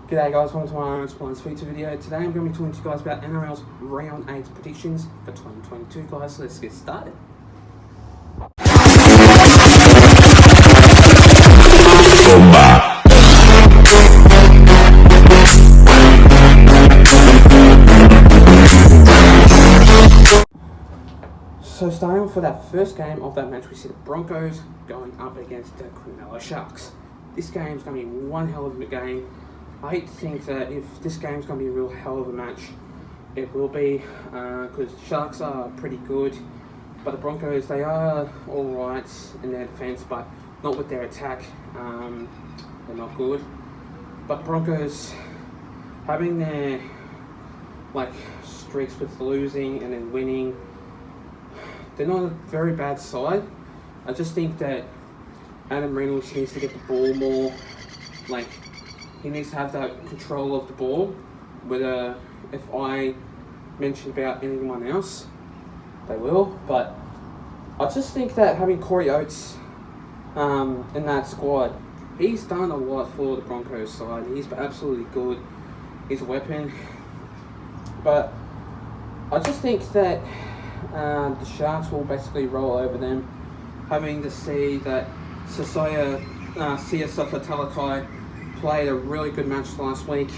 G'day guys, welcome to my Nrl Round feature video. Today I'm going to be talking to you guys about Nrl's Round 8 predictions for 2022 guys, so let's get started. So starting off for that first game of that match, we see the Broncos going up against the Sharks. This game's going to be one hell of a game. I hate to think that if this game's going to be a real hell of a match, it will be, because the Sharks are pretty good, but the Broncos, they are alright in their defence, but not with their attack. They're not good. But Broncos, having their streaks with losing and then winning, they're not a very bad side. I just think that Adam Reynolds needs to get the ball more, he needs to have that control of the ball. Whether if I mention about anyone else, they will. But I just think that having Corey Oates in that squad, he's done a lot for the Broncos side. He's absolutely good. He's a weapon. But I just think that the Sharks will basically roll over them, having to see that Siasofa Talakai played a really good match last week.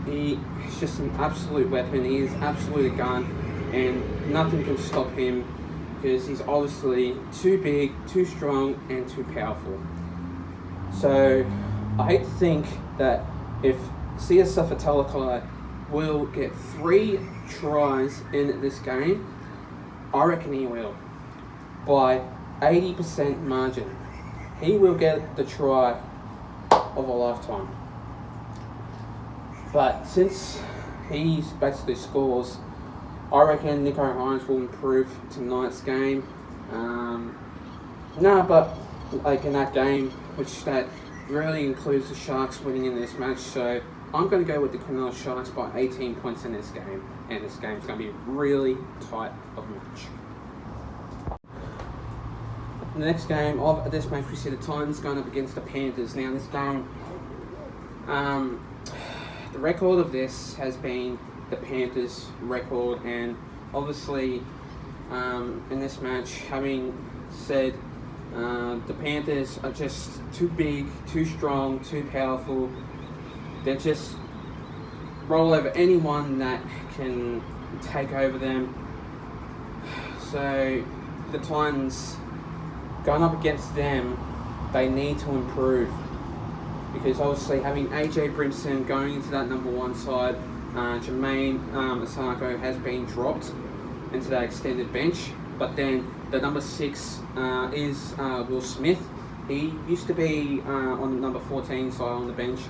He's just an absolute weapon. He is absolutely a gun, and nothing can stop him because he's obviously too big, too strong, and too powerful. So I hate to think that if Siasofa Talakai will get 3 tries in this game, I reckon he will. By 80% margin. He will get the try of a lifetime. But since he basically scores, I reckon Nicho Hynes will improve tonight's game. But in that game, which that really includes the Sharks winning in this match, so I'm going to go with the Cronulla Sharks by 18 points in this game, and this game's going to be really tight of a match. In the next game of this match, we see the Titans going up against the Panthers. Now this game, the record of this has been the Panthers' record, and obviously in this match, having said the Panthers are just too big, too strong, too powerful. They just roll over anyone that can take over them. So the Titans, going up against them, they need to improve, because obviously having AJ Brimson going into that number 1 side, Jermaine Asako has been dropped into that extended bench, but then the number 6 is Will Smith. He used to be on the number 14 side on the bench,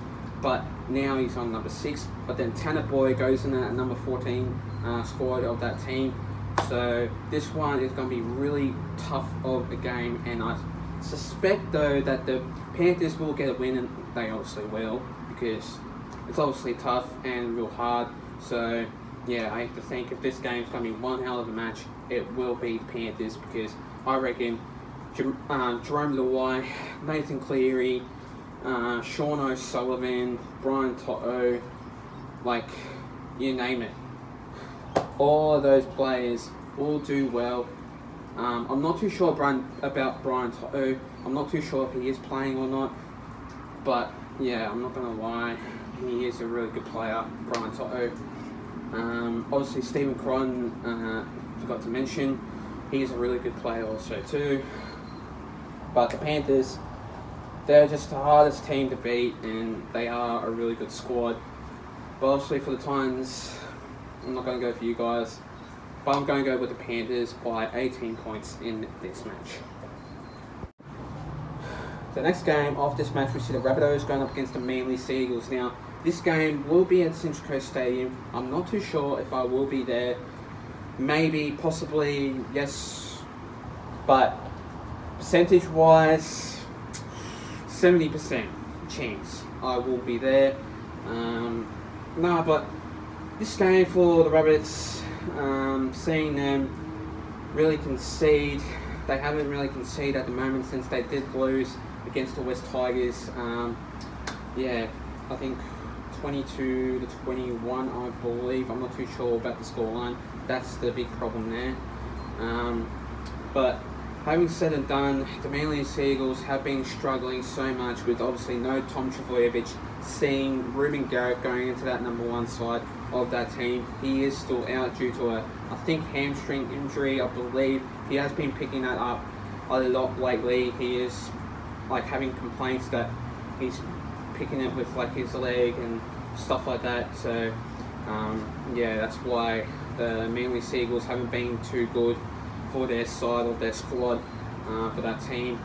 but now he's on number 6. But then Tanner Boy goes in at number 14 squad of that team. So this one is going to be really tough of a game, and I suspect though that the Panthers will get a win, and they obviously will, because it's obviously tough and real hard. So yeah, I have to think if this game's going to be one hell of a match, it will be Panthers, because I reckon Jerome Luai, Nathan Cleary, Sean O'Sullivan, Brian To'o, you name it, all of those players will do well. I'm not too sure about Brian To'o. I'm not too sure if he is playing or not, but yeah, I'm not going to lie, he is a really good player, Brian To'o. Obviously Stephen Cron, forgot to mention, he is a really good player also too. But the Panthers, they're just the hardest team to beat, and they are a really good squad. But obviously for the Titans, I'm not going to go for you guys, but I'm going to go with the Panthers by 18 points in this match. The next game of this match, we see the Rabbitohs going up against the Manly Sea Eagles. Now, this game will be at Central Coast Stadium. I'm not too sure if I will be there. Maybe, possibly, yes. But percentage-wise, 70% chance I will be there. But this game for the Rabbits, seeing them really concede, they haven't really conceded at the moment since they did lose against the West Tigers. I think 22-21, I believe. I'm not too sure about the scoreline. That's the big problem there. But having said and done, the Manly Seagulls have been struggling so much with obviously no Tom Trbojevic. Seeing Ruben Garrett going into that number one side of that team, he is still out due to I think hamstring injury. I believe he has been picking that up a lot lately. He is like having complaints that he's picking it with like his leg and stuff like that. So yeah, that's why the Manly Seagulls haven't been too good for their side or their squad for that team.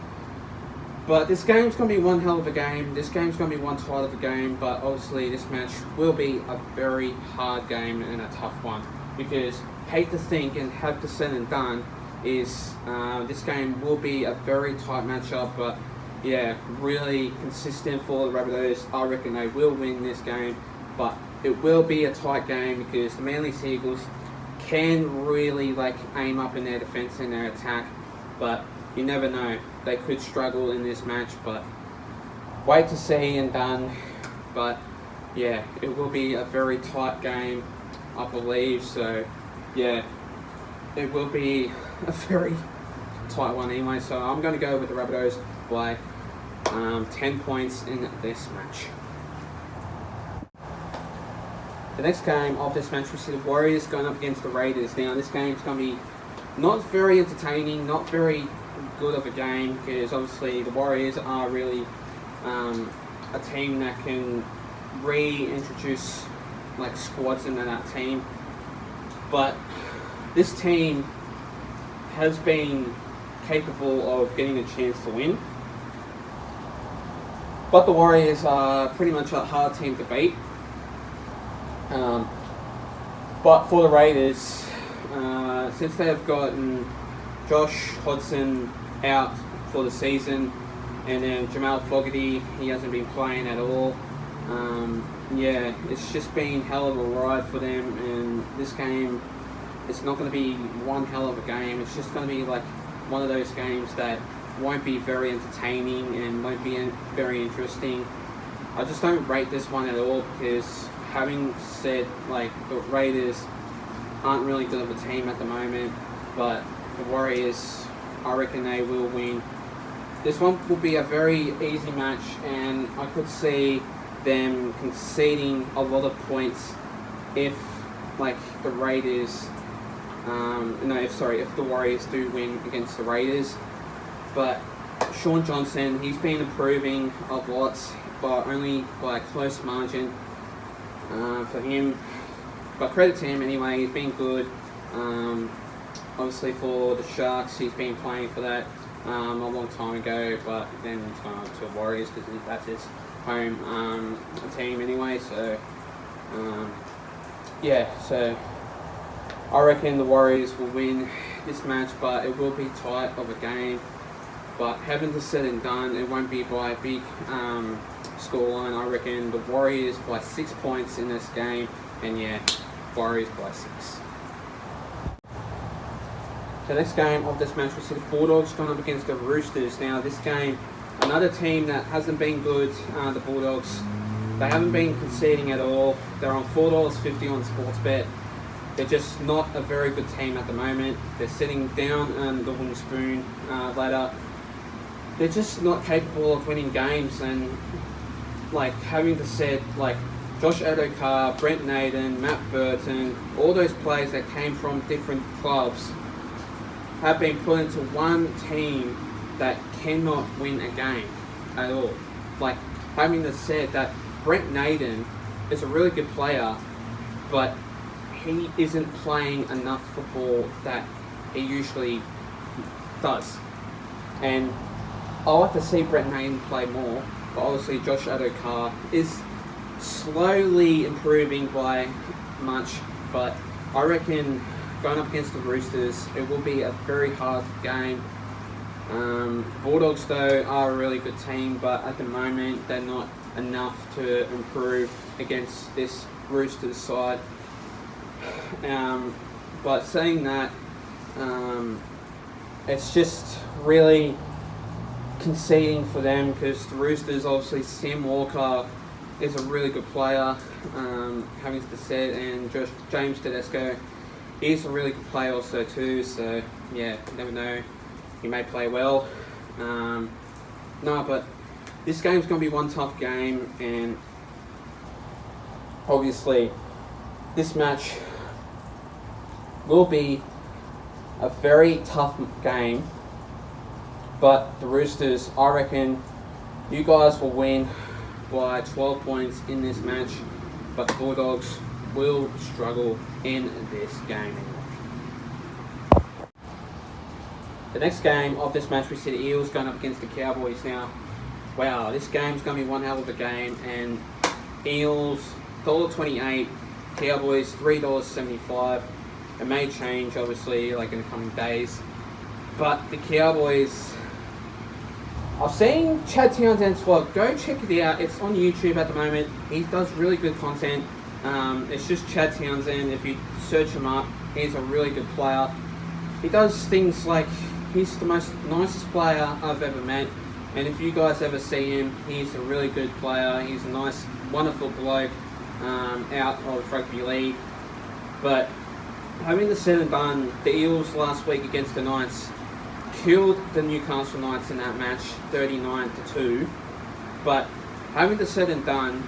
But this game's going to be one hell of a game. This game's going to be one tight of a game, but obviously this match will be a very hard game and a tough one, because hate to think and have to said and done is this game will be a very tight matchup, but yeah, really consistent for the Rabbitohs. I reckon they will win this game, but it will be a tight game because the Manly Seagulls can really like aim up in their defence and their attack, but you never know. They could struggle in this match, but wait to see and done. But yeah, it will be a very tight game, I believe. So yeah, it will be a very tight one anyway. So I'm going to go with the Rabbitohs by 10 points in this match. The next game of this match, we see the Warriors going up against the Raiders. Now this game's going to be not very entertaining, not very good of a game, because obviously the Warriors are really a team that can reintroduce like squads into that team, but this team has been capable of getting a chance to win. But the Warriors are pretty much a hard team to beat. But for the Raiders, since they have gotten Josh Hodgson out for the season, and then Jamal Fogarty, he hasn't been playing at all. Yeah, it's just been hell of a ride for them, and this game, it's not going to be one hell of a game. It's just going to be like one of those games that won't be very entertaining and won't be very interesting. I just don't rate this one at all, because having said, like, the Raiders aren't really good of a team at the moment, but the Warriors, I reckon they will win. This one will be a very easy match, and I could see them conceding a lot of points if, like, the Raiders, if the Warriors do win against the Raiders. But Sean Johnson, he's been improving a lot, but only by a close margin for him. But credit to him anyway, he's been good. Obviously for the Sharks, he's been playing for that a long time ago, but then he's gone to the Warriors because that's his home team anyway. So yeah, so I reckon the Warriors will win this match, but it will be tight of a game. But having this said and done, it won't be by a big scoreline. I reckon the Warriors by 6 points in this game, and yeah, Warriors by 6. The next game of this match, we see the Bulldogs going up against the Roosters. Now this game, another team that hasn't been good, the Bulldogs, they haven't been conceding at all. They're on $4.50 on Sportsbet. They're just not a very good team at the moment. They're sitting down on the wooden spoon ladder. They're just not capable of winning games, and like having to said, like Josh Adokar, Brent Naden, Matt Burton, all those players that came from different clubs have been put into one team that cannot win a game at all. Like having to said that Brent Naden is a really good player, but he isn't playing enough football that he usually does. And I like to see Brent Naden play more, but obviously Josh Adokar is slowly improving by much, but I reckon going up against the Roosters, it will be a very hard game. Bulldogs though are a really good team, but at the moment they're not enough to improve against this Roosters side. But saying that, it's just really conceding for them, because the Roosters, obviously Sam Walker is a really good player. Having said, and James Tedesco, he's a really good player also too. So yeah, you never know, he may play well. No, but this game's going to be one tough game, and obviously this match will be a very tough game. But the Roosters, I reckon you guys will win by 12 points in this match, but the Bulldogs will struggle in this game. The next game of this match, we see the Eels going up against the Cowboys. Now, wow, this game's going to be one hell of a game, and Eels $1.28, Cowboys $3.75. It may change, obviously, like in the coming days, but the Cowboys, I've seen Chad Townsend's vlog. Go check it out. It's on YouTube at the moment. He does really good content. It's just Chad Townsend. If you search him up, he's a really good player. He does things like, he's the most nicest player I've ever met. And if you guys ever see him, he's a really good player. He's a nice, wonderful bloke out of rugby league. But having the said and done, the Eels last week against the Knights killed the Newcastle Knights in that match, 39-2. But having the said and done,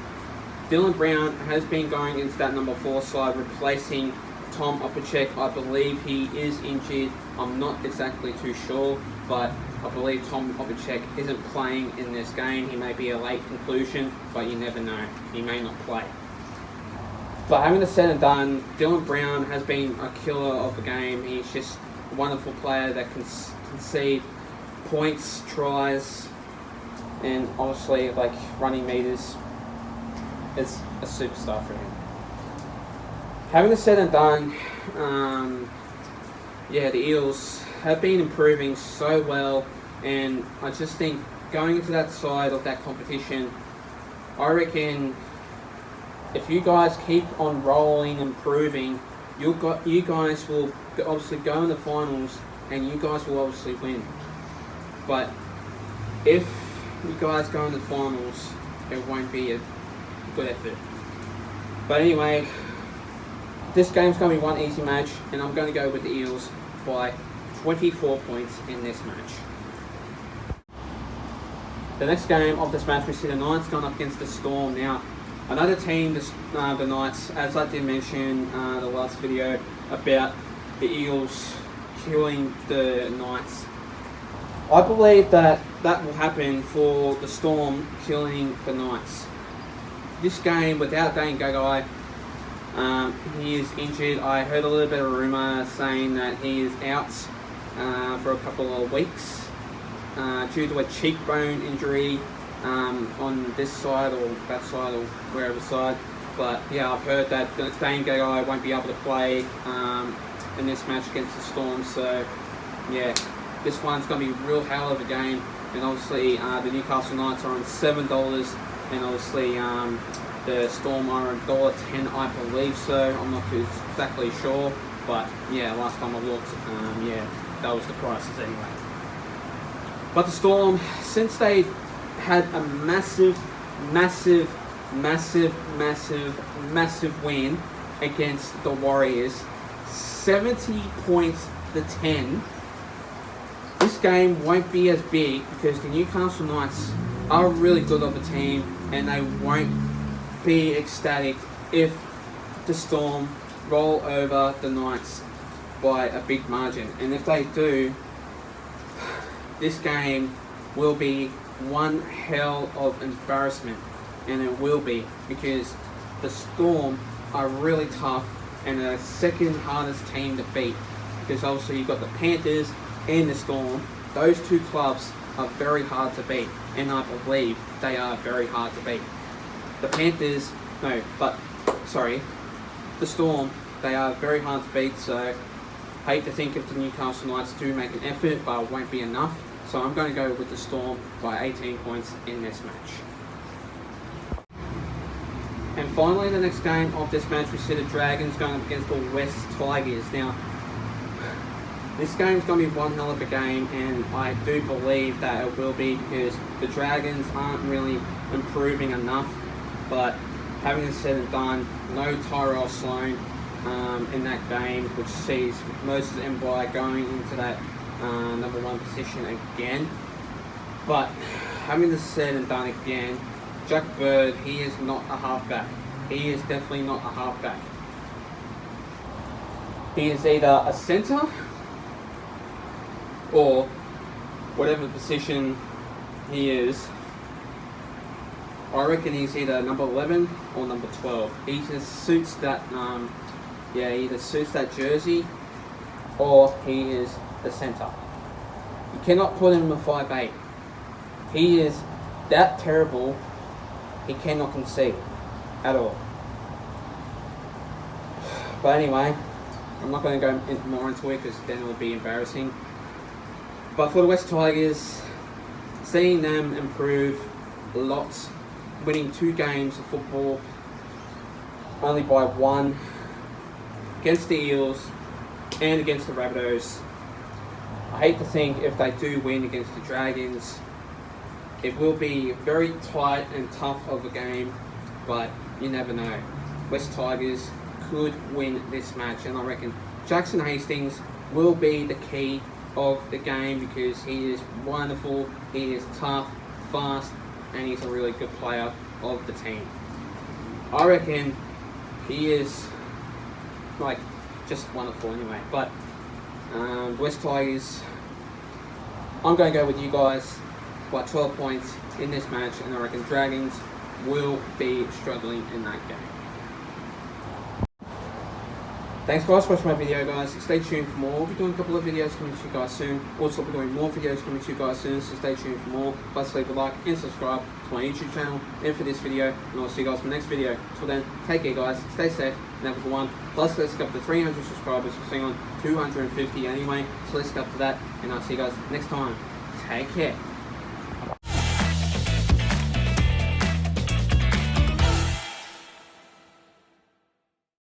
Dylan Brown has been going into that number 4 side, replacing Tom Opacek. I believe he is injured. I'm not exactly too sure, but I believe Tom Opacek isn't playing in this game. He may be a late conclusion, but you never know. He may not play. But having the said and done, Dylan Brown has been a killer of the game. He's just a wonderful player that can concede points, tries, and obviously like running meters. Is a superstar for him. Having the said and done, yeah, the Eels have been improving so well, and I just think going into that side of that competition, I reckon if you guys keep on rolling, improving, you guys will obviously go in the finals, and you guys will obviously win. But if you guys go in the finals, it won't be a good effort. But anyway, this game's going to be one easy match, and I'm going to go with the Eels by 24 points in this match. The next game of this match, we see the Knights going up against the Storm. Now, another team, the Knights, as I did mention the last video about the Eels killing the Knights. I believe that will happen for the Storm killing the Knights. This game, without Dane Gagai, he is injured. I heard a little bit of rumour saying that he is out for a couple of weeks due to a cheekbone injury on this side or that side or wherever side. But yeah, I've heard that Dane Gagai won't be able to play in this match against the Storm. So yeah, this one's going to be a real hell of a game. And obviously the Newcastle Knights are on $7. And obviously the Storm are $1.10, I believe so. I'm not too exactly sure, but yeah, last time I looked, yeah, that was the prices anyway. But the Storm, since they had a massive win against the Warriors, 70 points to 10. This game won't be as big because the Newcastle Knights are really good of a team, and they won't be ecstatic if the Storm roll over the Knights by a big margin. And if they do, this game will be one hell of embarrassment, and it will be because the Storm are really tough and the second hardest team to beat, because obviously you've got the Panthers and the Storm. Those two clubs are very hard to beat, and I believe they are very hard to beat. The Storm, they are very hard to beat, so I hate to think if the Newcastle Knights do make an effort, but it won't be enough. So I'm going to go with the Storm by 18 points in this match. And finally, the next game of this match, we see the Dragons going up against the West Tigers. Now, this game's going to be one hell of a game, and I do believe that it will be because the Dragons aren't really improving enough. But having this said and done, no Tyrell Sloan in that game, which sees Moses Mbye going into that number 1 position again. But having this said and done again, Jack Bird, he is not a halfback. He is definitely not a halfback. He is either a centre or whatever position he is. I reckon he's either number 11 or number 12. He just suits that, either suits that jersey or he is the centre. You cannot put him in a 5'8". He is that terrible, he cannot concede at all. But anyway, I'm not going to go more into it because then it will be embarrassing. But for the West Tigers, seeing them improve lots, winning 2 games of football, only by 1, against the Eels and against the Rabbitohs. I hate to think if they do win against the Dragons, it will be very tight and tough of a game, but you never know. West Tigers could win this match, and I reckon Jackson Hastings will be the key of the game because he is wonderful, he is tough, fast, and he's a really good player of the team. I reckon he is just wonderful anyway. But West Tigers, I'm going to go with you guys by 12 points in this match, and I reckon Dragons will be struggling in that game. Thanks guys for watching my video, guys. Stay tuned for more. We'll be doing a couple of videos coming to you guys soon. Also, we'll be doing more videos coming to you guys soon, so stay tuned for more. Please leave a like and subscribe to my YouTube channel and for this video, and I'll see you guys in the next video. Till then, take care guys, stay safe, and have a good one. Plus, let's get up to 300 subscribers. We're sitting on 250 anyway, so let's get up to that, and I'll see you guys next time. Take care.